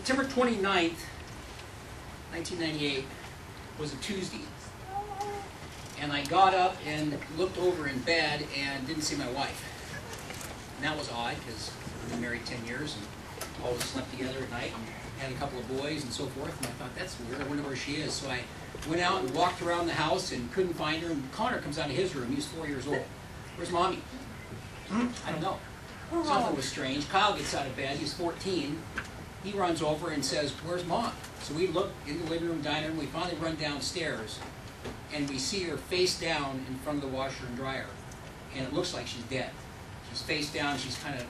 September 29th, 1998 was a Tuesday. And I got up and looked over in bed and didn't see my wife. And that was odd because we've been married 10 years and always slept together at night and had a couple of boys and so forth. And I thought, that's weird, I wonder where she is. So I went out and walked around the house and couldn't find her. And Connor comes out of his room, he was 4 years old. Where's Mommy? I don't know. Something was strange. Kyle gets out of bed, he's 14. He runs over and says, where's Mom? So we look in the living room, dining room, we finally run downstairs and we see her face down in front of the washer and dryer. And it looks like she's dead. She's face down, she's kind of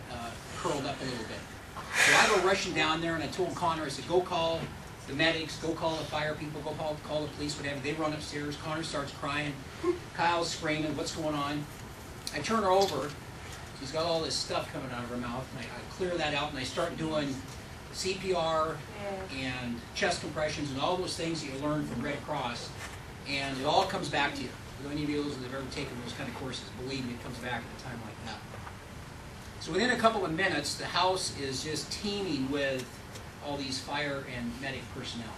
curled up a little bit. So I go rushing down there and I told Connor, I said, go call the medics, go call the fire people, go call the police, whatever. They run upstairs, Connor starts crying, Kyle's screaming, what's going on? I turn her over, she's got all this stuff coming out of her mouth, and I clear that out and I start doing CPR and chest compressions and all those things that you learn from Red Cross, and it all comes back to you. For any of you that have ever taken those kind of courses, believe me, it comes back at a time like that. So within a couple of minutes, the house is just teeming with all these fire and medic personnel.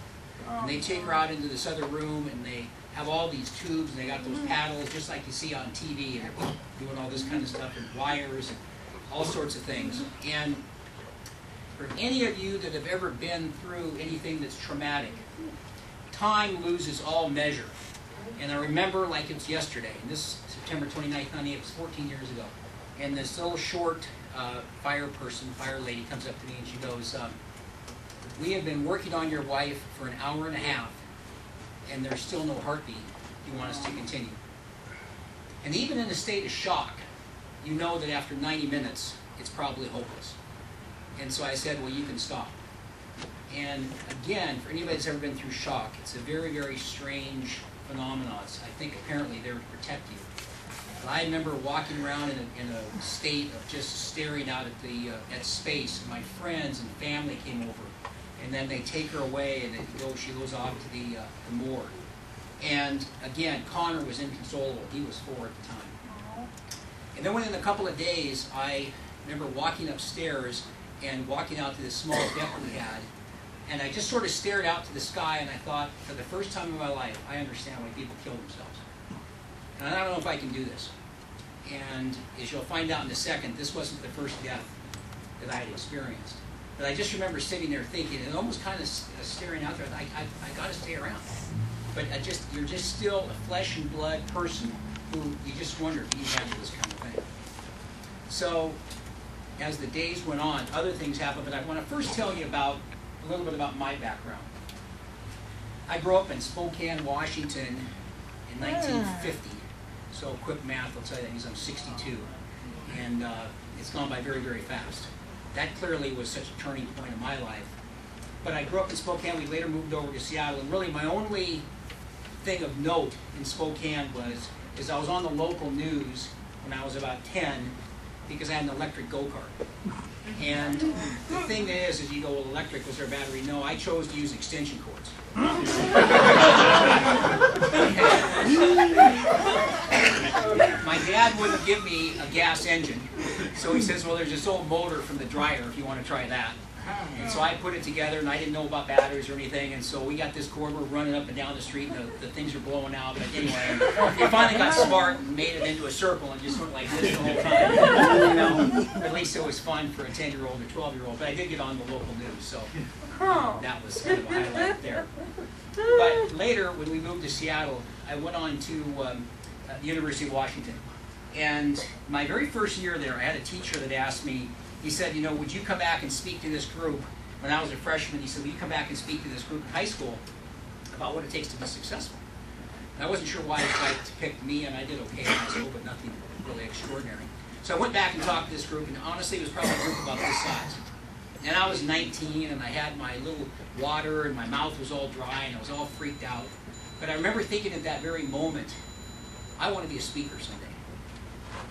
And they take her out into this other room, and they have all these tubes, and they got those paddles, just like you see on TV, and they're doing all this kind of stuff, and wires, and all sorts of things. And for any of you that have ever been through anything that's traumatic, time loses all measure. And I remember like it's yesterday, and this September 29th, 98, it was 14 years ago. And this little short fire lady comes up to me and she goes, we have been working on your wife for an hour and a half, and there's still no heartbeat. You want us to continue? And even in a state of shock, you know that after 90 minutes, it's probably hopeless. And so I said, well, you can stop. And again, for anybody that's ever been through shock, it's a very, very strange phenomenon. I think apparently they're to protect you. But I remember walking around in a state of just staring out at space. My friends and family came over, and then they take her away, and she goes off to the morgue. And again, Connor was inconsolable. He was 4 at the time. And then within a couple of days, I remember walking upstairs and walking out to this small deck we had, and I just sort of stared out to the sky, and I thought, for the first time in my life, I understand why people kill themselves. And I don't know if I can do this. And as you'll find out in a second, this wasn't the first death that I had experienced. But I just remember sitting there thinking, and almost kind of staring out there, I got to stay around. But you're just still a flesh and blood person who you just wonder if you have this kind of thing. So as the days went on, other things happened, but I want to first tell you a little bit about my background. I grew up in Spokane, Washington in 1950. So quick math will tell you that means I'm 62. And it's gone by very, very fast. That clearly was such a turning point in my life. But I grew up in Spokane. We later moved over to Seattle. And really my only thing of note in Spokane is I was on the local news when I was about 10 because I had an electric go-kart. And the thing is you go, well, electric, was there a battery? No, I chose to use extension cords. My dad wouldn't give me a gas engine, so he says, well, there's this old motor from the dryer if you want to try that. And so I put it together, and I didn't know about batteries or anything, and so we got this cord, we're running up and down the street, and the things are blowing out. But anyway, it finally got smart and made it into a circle and just went like this the whole time. You know, at least it was fun for a 10-year-old or 12-year-old, but I did get on the local news, so that was kind of a highlight there. But later, when we moved to Seattle, I went on to the University of Washington. And my very first year there, I had a teacher that asked me, he said, you know, would you come back and speak to this group? When I was a freshman, he said, will you come back and speak to this group in high school about what it takes to be successful? And I wasn't sure why he picked me, and I did okay in high school, but nothing really extraordinary. So I went back and talked to this group, and honestly, it was probably a group about this size. And I was 19, and I had my little water, and my mouth was all dry, and I was all freaked out. But I remember thinking at that very moment, I want to be a speaker someday.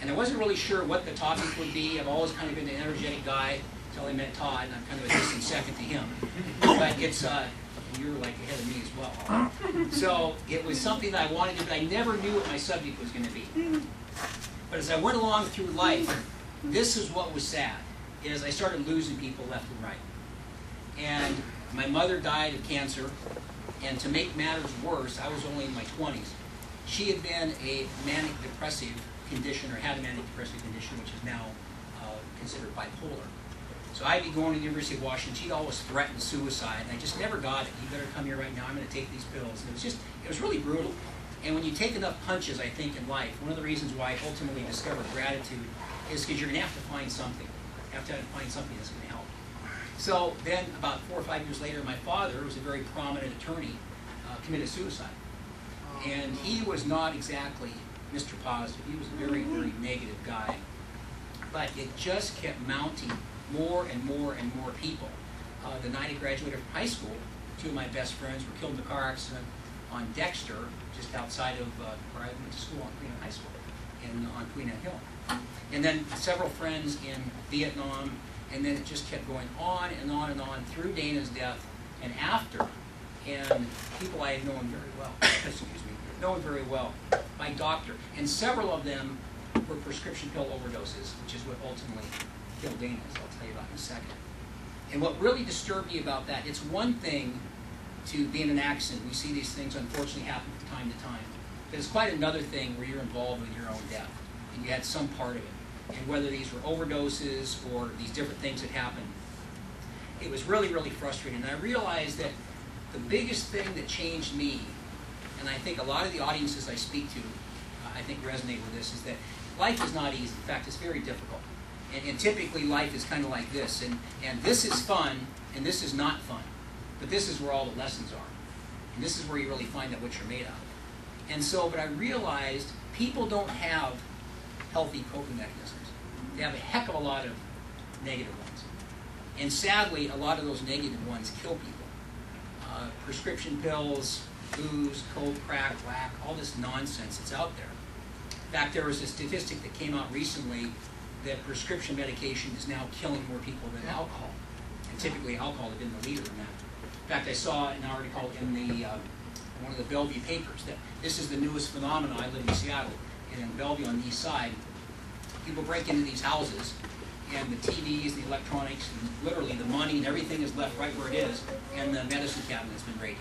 And I wasn't really sure what the topic would be. I've always kind of been an energetic guy until I met Todd, and I'm kind of a distant second to him. But it's, you're like ahead of me as well. So it was something that I wanted to do, but I never knew what my subject was going to be. But as I went along through life, this is what was sad, is I started losing people left and right. And my mother died of cancer, and to make matters worse, I was only in my 20s. She had been a manic depressive condition, or had a manic depressive condition, which is now considered bipolar. So I'd be going to the University of Washington. She'd always threaten suicide, and I just never got it. You better come here right now. I'm going to take these pills. And it was really brutal. And when you take enough punches, I think, in life, one of the reasons why I ultimately discovered gratitude is because you're going to have to find something. You have to find something that's going to help. So then, about 4 or 5 years later, my father, who was a very prominent attorney, committed suicide. And he was not exactly Mr. Positive. He was a very, very negative guy. But it just kept mounting more and more and more people. The night I graduated from high school, 2 of my best friends were killed in a car accident on Dexter, just outside of where I went to school, on Queen Anne High School, on Queen Anne Hill. And then several friends in Vietnam, and then it just kept going on and on and on through Dana's death and after. And people I had known very well, excuse me, known very well, my doctor. And several of them were prescription pill overdoses, which is what ultimately killed Dana, as I'll tell you about in a second. And what really disturbed me about that, it's one thing to be in an accident. We see these things unfortunately happen from time to time. But it's quite another thing where you're involved with your own death, and you had some part of it. And whether these were overdoses or these different things that happened, it was really, really frustrating. And I realized that the biggest thing that changed me, and I think a lot of the audiences I speak to, I think resonate with this, is that life is not easy. In fact, it's very difficult. And typically life is kind of like this. And this is fun, and this is not fun. But this is where all the lessons are. And this is where you really find out what you're made of. And so, but I realized people don't have healthy coping mechanisms. They have a heck of a lot of negative ones. And sadly, a lot of those negative ones kill people. Prescription pills, booze, coke, crack, whack, all this nonsense that's out there. In fact, there was a statistic that came out recently that prescription medication is now killing more people than alcohol. And typically alcohol had been the leader in that. In fact, I saw an article in one of the Bellevue papers that this is the newest phenomenon. I live in Seattle, and in Bellevue on the east side, people break into these houses, and the TVs, the electronics, and literally the money and everything is left right where it is, and the medicine cabinet's been raided.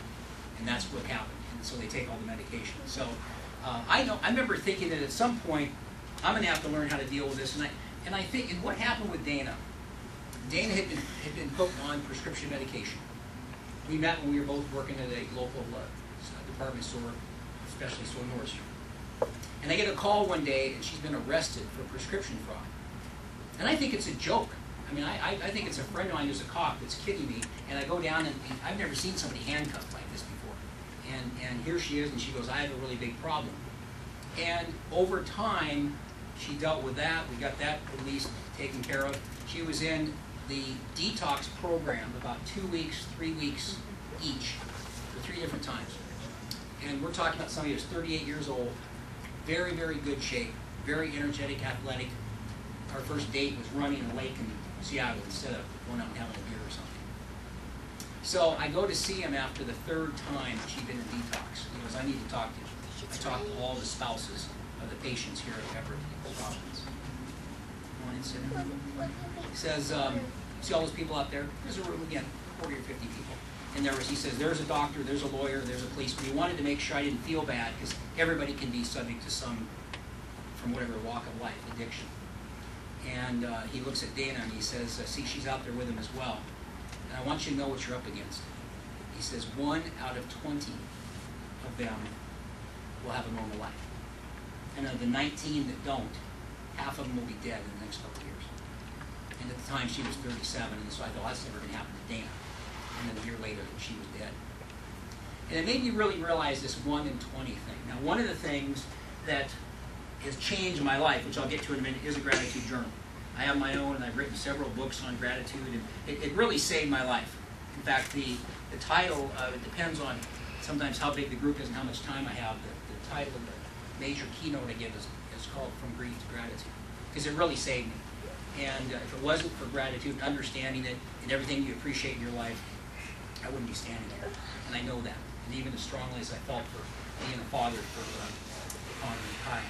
And that's what happened. And so they take all the medication. So I remember thinking that at some point, I'm going to have to learn how to deal with this. And I think, and what happened with Dana? Dana had been hooked on prescription medication. We met when we were both working at a local department store, especially store Nordstrom. And I get a call one day, and she's been arrested for prescription fraud. And I think it's a joke. I mean, I think it's a friend of mine who's a cop that's kidding me. And I go down, and I've never seen somebody handcuffed like this before. And here she is, and she goes, I have a really big problem. And over time, she dealt with that. We got that at least taken care of. She was in the detox program about 2 weeks, 3 weeks each for 3 different times. And we're talking about somebody who's 38 years old, very, very good shape, very energetic, athletic. Our first date was running a lake in Seattle instead of going out and having a beer or something. So I go to see him after the 3rd time she'd been in detox. He goes, I need to talk to you. I talked to all the spouses of the patients here at Everio Providence. He says, see all those people out there? There's a room again, 40 or 50 people. And he says, there's a doctor, there's a lawyer, there's a policeman. He wanted to make sure I didn't feel bad because everybody can be subject to some, from whatever walk of life, addiction. And he looks at Dana and he says, see, she's out there with him as well. And I want you to know what you're up against. He says, 1 out of 20 of them will have a normal life. And of the 19 that don't, half of them will be dead in the next couple of years. And at the time, she was 37, and so I thought, that's never going to happen to Dana. And then a year later, she was dead. And it made me really realize this 1 in 20 thing. Now, one of the things that has changed my life, which I'll get to in a minute, is a gratitude journal. I have my own, and I've written several books on gratitude, and it really saved my life. In fact, the title, it depends on sometimes how big the group is and how much time I have. The title of the major keynote I give is called From Grief to Gratitude, because it really saved me. And if it wasn't for gratitude and understanding it and everything you appreciate in your life, I wouldn't be standing here. And I know that. And even as strongly as I felt for being a father for Connor and Kai.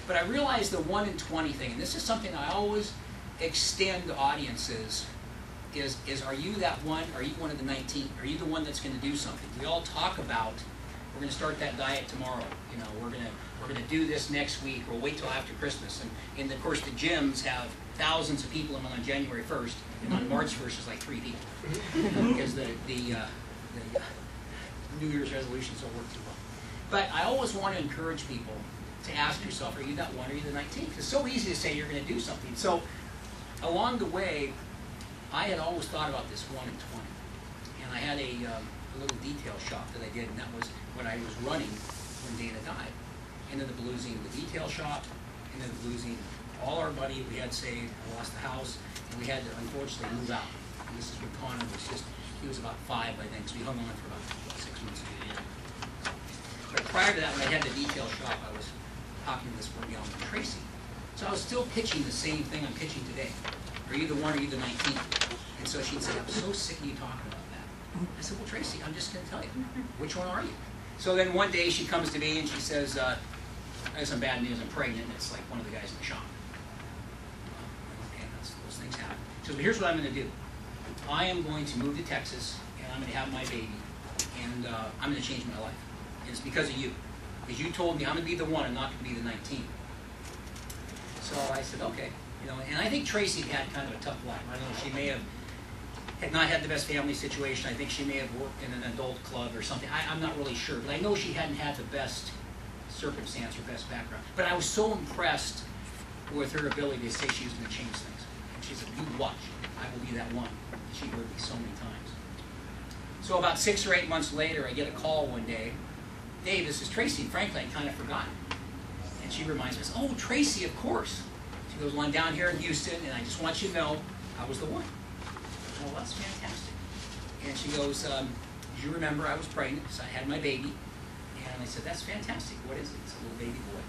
But I realized the 1 in 20 thing, and this is something I always extend to audiences is are you that one? Are you one of the 19? Are you the one that's going to do something? We all talk about, we're going to start that diet tomorrow. You know, we're going to do this next week. We'll wait till after Christmas. And of course, the gyms have thousands of people in them on January 1st, and on March 1st is like 3 people because the New Year's resolutions don't work too well. But I always want to encourage people to ask yourself, are you that one or are you the 19? It's so easy to say you're going to do something. So along the way, I had always thought about this 1 and 20. And I had a little detail shop that I did, and that was when I was running when Dana died. Ended up losing the detail shop, ended up losing all our money we had saved. I lost the house, and we had to unfortunately move out. And this is when Connor was he was about 5 by then, because we hung on for about 6 months to a year. But prior to that, when I had the detail shop, I was talking to this one gal named Tracy. So I was still pitching the same thing I'm pitching today. Are you the one or are you the 19? And so she'd say, I'm so sick of you talking about that. I said, well, Tracy, I'm just going to tell you. Which one are you? So then one day she comes to me and she says, I have some bad news, I'm pregnant. And it's like one of the guys in the shop. Okay, those things happen. She says, well, here's what I'm going to do. I am going to move to Texas, and I'm going to have my baby, and I'm going to change my life. And it's because of you. Because you told me I'm going to be the one and not going to be the 19. So I said, okay. You know, and I think Tracy had kind of a tough life. I don't know, she may have had not had the best family situation. I think she may have worked in an adult club or something. I'm not really sure, but I know she hadn't had the best circumstance or best background. But I was so impressed with her ability to say she was going to change things. And she said, you watch, I will be that one. And she heard me so many times. So about 6 or 8 months later, I get a call one day. Dave, this is Tracy. Frankly, I kind of forgot. And she reminds me, oh, Tracy, of course. She goes, well, I'm down here in Houston, and I just want you to know I was the one. Well, that's fantastic. And she goes, do you remember I was pregnant? So I had my baby. And I said, that's fantastic. What is it? It's a little baby boy.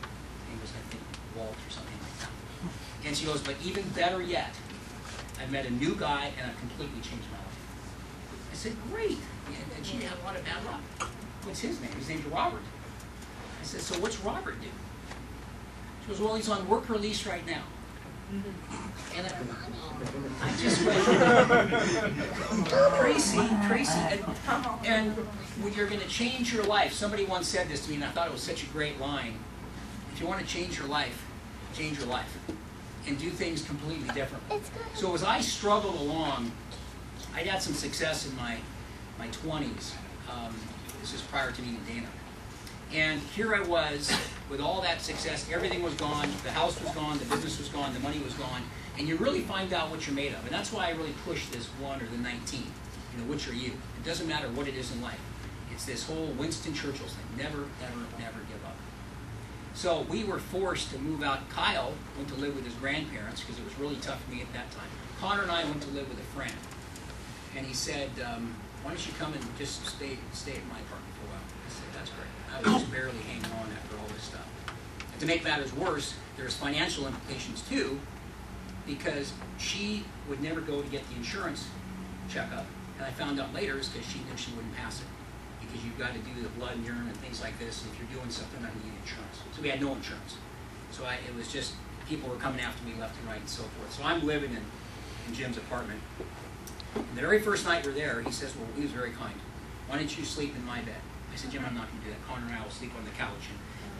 He was, I think, Walt or something like that. And she goes, but even better yet, I've met a new guy, and I've completely changed my life. I said, great. And she had a lot of bad luck. What's his name? His name's Robert. I said, so what's Robert do? She goes, well, he's on work release right now. And I just went, Tracy, and when you're going to change your life, somebody once said this to me, and I thought it was such a great line. If you want to change your life, and do things completely differently. So as I struggled along, I got some success in my 20s. This is prior to meeting Dana. And here I was with all that success. Everything was gone. The house was gone. The business was gone. The money was gone. And you really find out what you're made of. And that's why I really push this 1 or the 19. You know, which are you? It doesn't matter what it is in life. It's this whole Winston Churchill thing. Never, ever, never give up. So we were forced to move out. Kyle went to live with his grandparents because it was really tough for me at that time. Connor and I went to live with a friend. And he said, why don't you come and just stay at my apartment for a while? I said, that's great. I was just barely hanging on after all this stuff. And to make matters worse, there's financial implications too, because she would never go to get the insurance checkup. And I found out later it's because she knew she wouldn't pass it. Because you've got to do the blood and urine and things like this, and if you're doing something, I need insurance. So we had no insurance. So it was just, people were coming after me left and right and so forth. So I'm living in Jim's apartment. And the very first night we're there, he says, well, he was very kind. Why don't you sleep in my bed? I said, Jim, I'm not going to do that. Connor and I will sleep on the couch,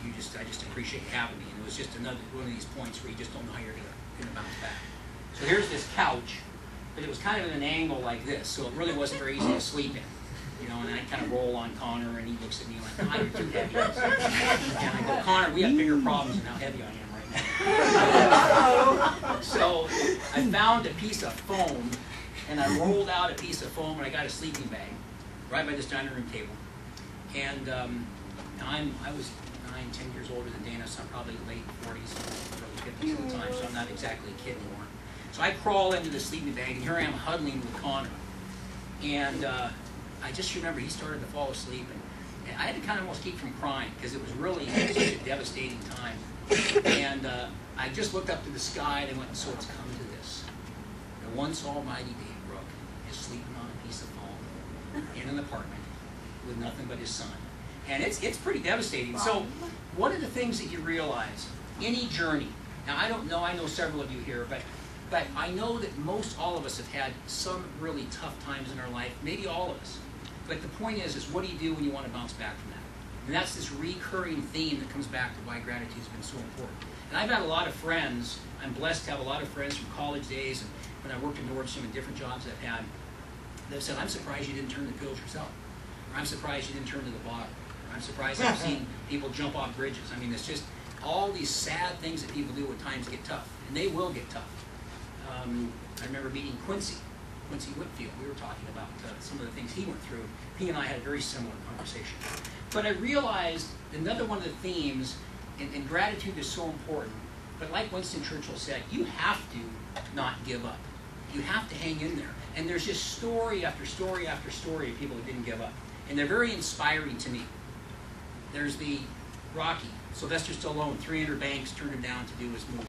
and I just appreciate you having me. And it was just another one of these points where you just don't know how you're going to bounce back. So here's this couch, but it was kind of at an angle like this, so it really wasn't very easy to sleep in. You know, and I kind of roll on Connor, and he looks at me like, you're too heavy. And I go, Connor, we have bigger problems than how heavy I am right now. So I found a piece of foam, and I rolled out a piece of foam, and I got a sleeping bag right by this dining room table. And I was 9, 10 years older than Dana, so I'm probably late 40s, early 50s at the time, so I'm not exactly a kid anymore. So I crawl into the sleeping bag, and here I am huddling with Connor. And I just remember he started to fall asleep, and I had to kind of almost keep from crying because it was really such a devastating time. And I just looked up to the sky, and I went, so it's come to this. The once almighty Dave Brooke is sleeping on a piece of foam in an apartment with nothing but his son. And it's pretty devastating. So one of the things that you realize, any journey, now I don't know, I know several of you here, but But I know that most all of us have had some really tough times in our life, maybe all of us. But the point is what do you do when you want to bounce back from that? And that's this recurring theme that comes back to why gratitude has been so important. And I've had a lot of friends, I'm blessed to have a lot of friends from college days and when I worked in Nordstrom and different jobs I've had, they've said, I'm surprised you didn't turn the pills yourself. Or I'm surprised you didn't turn to the bottle. Or I'm surprised I've seen people jump off bridges. I mean, it's just all these sad things that people do when times get tough. And they will get tough. I remember meeting Quincy Whitfield. We were talking about some of the things he went through. He and I had a very similar conversation. But I realized another one of the themes, and gratitude is so important, but like Winston Churchill said, you have to not give up. You have to hang in there. And there's just story after story after story of people who didn't give up. And they're very inspiring to me. There's the Rocky, Sylvester Stallone, 300 banks turned him down to do his movie.